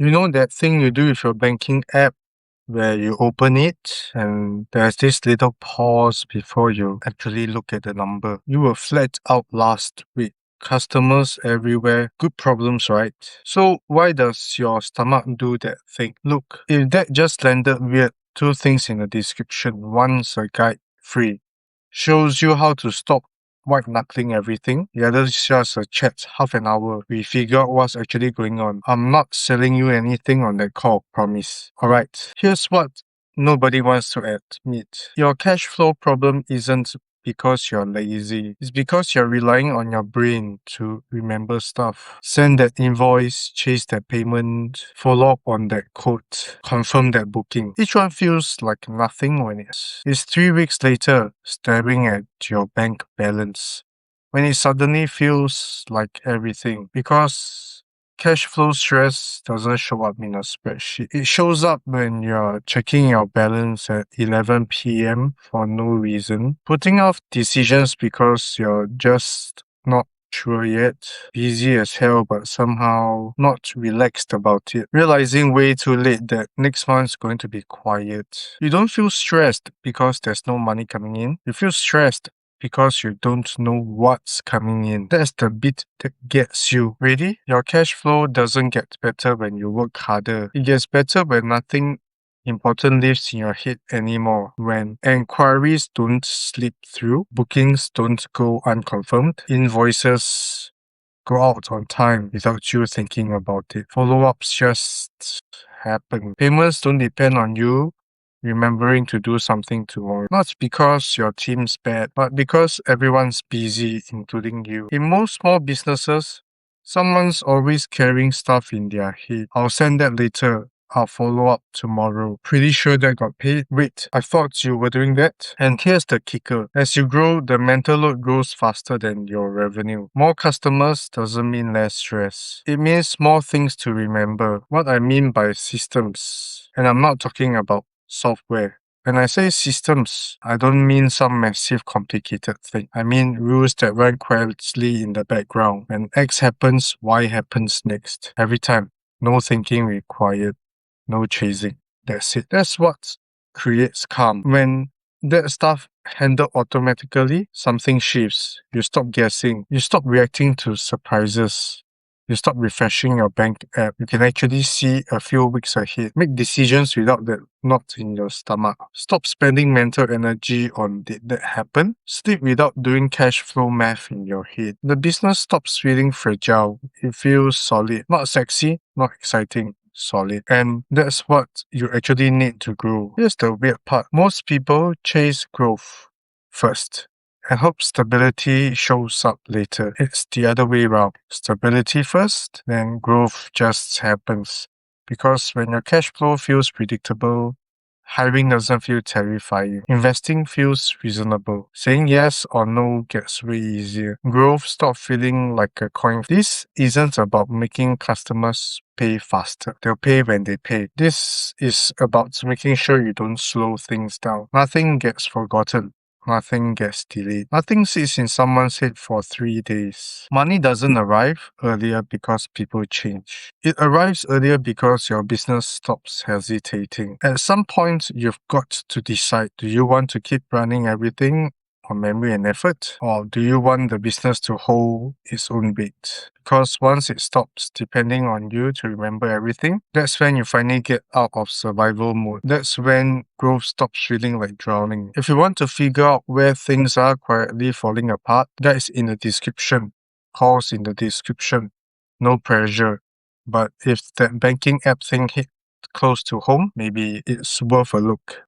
You know that thing you do with your banking app where you open it and there's this little pause before you actually look at the number. You were flat out last week. Customers everywhere. Good problems, right? So why does your stomach do that thing? Look, if that just landed weird, two things in the description. One's a guide free. Shows you how to stop white knuckling everything. The other is just a chat, half an hour. We figure out what's actually going on. I'm not selling you anything on that call, promise. Alright, here's what nobody wants to admit. Your cash flow problem isn't because you're lazy. It's because you're relying on your brain to remember stuff. Send that invoice, chase that payment, follow up on that quote, confirm that booking. Each one feels like nothing when it's 3 weeks later staring at your bank balance. When it suddenly feels like everything. Because cash flow stress doesn't show up in a spreadsheet. It shows up when you're checking your balance at 11 p.m. for no reason, putting off decisions because you're just not sure yet, busy as hell but somehow not relaxed about it, realizing way too late that next month's going to be quiet. You don't feel stressed because there's no money coming in. You feel stressed because you don't know what's coming in. That's the bit that gets you. Ready? Your cash flow doesn't get better when you work harder. It gets better when nothing important lives in your head anymore. When enquiries don't slip through, bookings don't go unconfirmed, invoices go out on time without you thinking about it. Follow-ups just happen. Payments don't depend on you remembering to do something tomorrow. Not because your team's bad, but because everyone's busy, including you. In most small businesses, someone's always carrying stuff in their head. I'll send that later. I'll follow up tomorrow. Pretty sure that got paid. Wait, I thought you were doing that. And here's the kicker. As you grow, the mental load grows faster than your revenue. More customers doesn't mean less stress. It means more things to remember. What I mean by systems, and I'm not talking about software. When I say systems, I don't mean some massive complicated thing. I mean rules that run quietly in the background. When X happens, Y happens next. Every time. No thinking required. No chasing. That's it. That's what creates calm. When that stuff handled automatically, something shifts. You stop guessing. You stop reacting to surprises. You stop refreshing your bank app. You can actually see a few weeks ahead. Make decisions without that knot in your stomach. Stop spending mental energy on did that happen. Sleep without doing cash flow math in your head. The business stops feeling fragile. It feels solid. Not sexy, not exciting. Solid. And that's what you actually need to grow. Here's the weird part. Most people chase growth first and hope stability shows up later. It's the other way around. Stability first, then growth just happens. Because when your cash flow feels predictable, hiring doesn't feel terrifying. Investing feels reasonable. Saying yes or no gets way easier. Growth stops feeling like a coin. This isn't about making customers pay faster. They'll pay when they pay. This is about making sure you don't slow things down. Nothing gets forgotten. Nothing gets delayed. Nothing sits in someone's head for 3 days. Money doesn't arrive earlier because people change. It arrives earlier because your business stops hesitating. At some point, you've got to decide, do you want to keep running everything on memory and effort? Or do you want the business to hold its own weight? Because once it stops depending on you to remember everything, that's when you finally get out of survival mode. That's when growth stops feeling like drowning. If you want to figure out where things are quietly falling apart, guides in the description, calls in the description. No pressure. But if that banking app thing hit close to home, maybe it's worth a look.